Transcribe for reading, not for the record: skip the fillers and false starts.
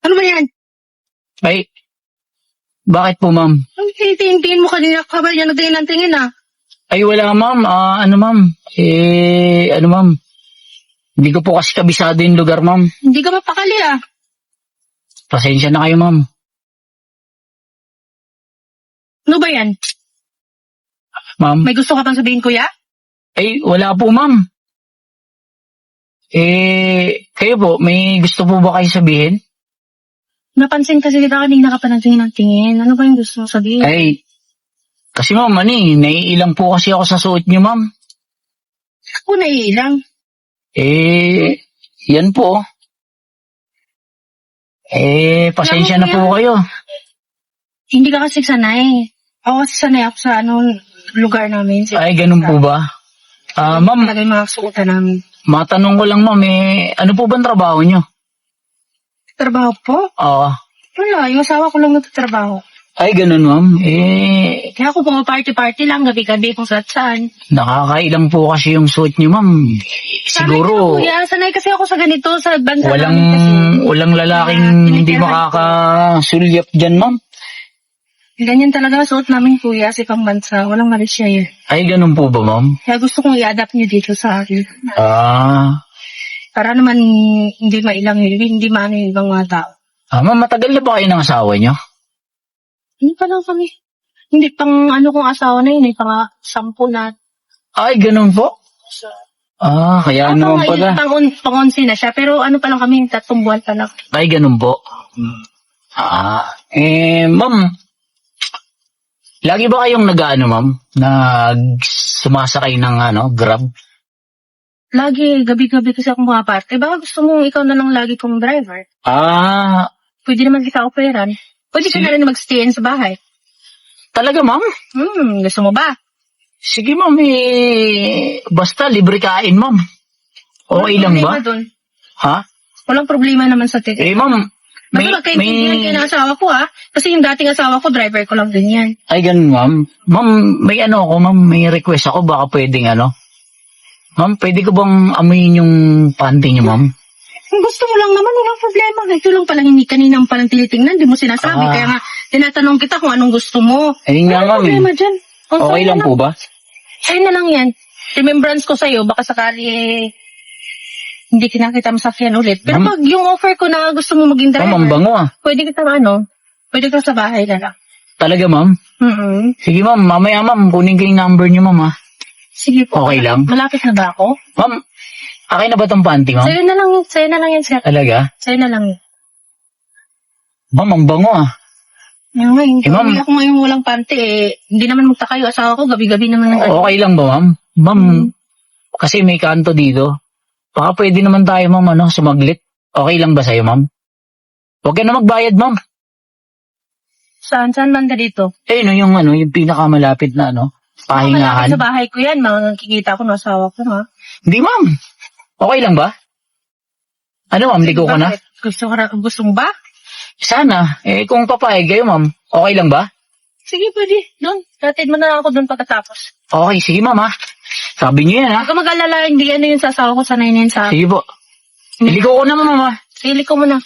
Ano ba yan? Ay, bakit po, ma'am? Ang tinitingin mo kanina ka ba yan nagtingin ng tingin ah? Ay, wala, ma'am. Ano, ma'am? Ano, ma'am? Hindi ko po kasi kabisado yung lugar, ma'am. Hindi ka mapakali ah. Pasensya na kayo, ma'am. Ano ba yan? Ma'am? May gusto ka bang sabihin kuya? Ay, wala po, ma'am. Kayo po, may gusto po ba kayo sabihin? Napansin kasi kita kanina ka pa nagtingin ng tingin. Ano ba yung gusto mo sabihin? Ay, kasi ma'am, naiilang po kasi ako sa suot niyo, ma'am. Ako naiilang. Yan po. Pasensya na po kayo. Hindi ka kasi sanay. Ako kasi sanay ako sa lugar namin. Ay, ganun po ba? Ma'am, Talaga yung mga suotan namin. matanong ko lang, ma'am, ano po ba ang trabaho niyo? Trabaho po? Oo. Wala, yung asawa ko lang nagtatrabaho. Ay, ganun, ma'am. Kaya ako party-party lang, gabi-gabi kung saan. Nakakailang po kasi yung suot niyo, ma'am. Siguro, Sanay kasi ako sa ganito, sa bansa namin kasi. walang lalaking hindi makakasulyap dyan, ma'am. Ganyan talaga suot namin kuya sa ibang bansa. Walang mali siya yun. Ay, ganun po ba, ma'am? Kaya gusto kong i-adapt niyo dito sa akin. Para naman hindi mailang yun, hindi maano yung ibang mga tao. Ma'am, matagal na ba kayo ng asawa niyo? Hindi pa lang kami. Hindi pang kong asawa na yun, pang 10 na. Ay, ganun po? Kaya naman pala. Pang-11 na siya, pero pa lang kami, 3 buwan pa lang. Ay, ganun po. Ma'am, lagi ba kayong ma'am, sumasakay ng Grab? Lagi, gabi-gabi kasi akong mga parte. Baka gusto mo ikaw na lang lagi kong driver. Pwede naman kita operan. Pwede ka na rin mag-stay sa bahay. Talaga, ma'am? Gusto mo ba? Sige, ma'am, basta libre kain, ma'am. Okay lang ba? Dun. Ha? Walang problema naman sa ticket. Ma'am, Basta magkaintindihan kayo ng asawa ko, ha? Kasi yung dating asawa ko, driver ko lang din yan. Ay, ganun, ma'am. Ma'am, may request ako, baka pwedeng Ma'am, pwede ko bang amuyin yung panty niyo, ma'am? Kung gusto mo lang naman, walang problema. Ito lang palang hindi kaninang palang tinitingnan, di mo sinasabi. Kaya nga, tinatanong kita kung anong gusto mo. Ayun nga, ma'am. Problema dyan. Okay lang po ba? Sa'yo na lang yan. Remembrance ko sa'yo, baka sakali hindi kinakita masakyan ulit. Pero pag yung offer ko na gusto mo maging driver, Ma'am, ang bango pwede kita pwede ka sa bahay na lang. Talaga, ma'am? Sige, ma'am. Mamaya, ma'am. Kunin ko yung number niyo, ma'am, ha? Sige po. Okay lang? Malapit na ba ako? Ma'am, akin na ba tong panty, ma'am? Sa'yo na lang yan, sir. Talaga? Sa'yo na lang yan. Ma'am, ang bango, ma'am. Ako ngayon walang panty, hindi naman magtaka yung asawa ko, gabi-gabi naman Okay lang ba, ma'am? Ma'am, kasi may kanto dito. Baka pwede naman tayo, ma'am, sumaglit. Okay lang ba sa'yo, ma'am? Huwag ka na magbayad, ma'am. Saan banda dito? Yung pinakamalapit na, pahingahan. Malapit sa bahay ko yan, makikita ko ng asawa ko, ha? Hindi, ma'am. Okay lang ba? Ma'am, ligo ka na? Gusto mo ba? Sana. Kung papayag kayo, ma'am, okay lang ba? Sige, pwede. Doon. Hatid mo na ako doon pagkatapos. Okay, sige, ma'am, ha? Sabi niyo yan, ha? Huwag ka mag-alala, hindi yun sa asawa ko, sanay na yun sa akin. Sige po. Ligo ko na, ma'am, ha? Sige, liko mo na.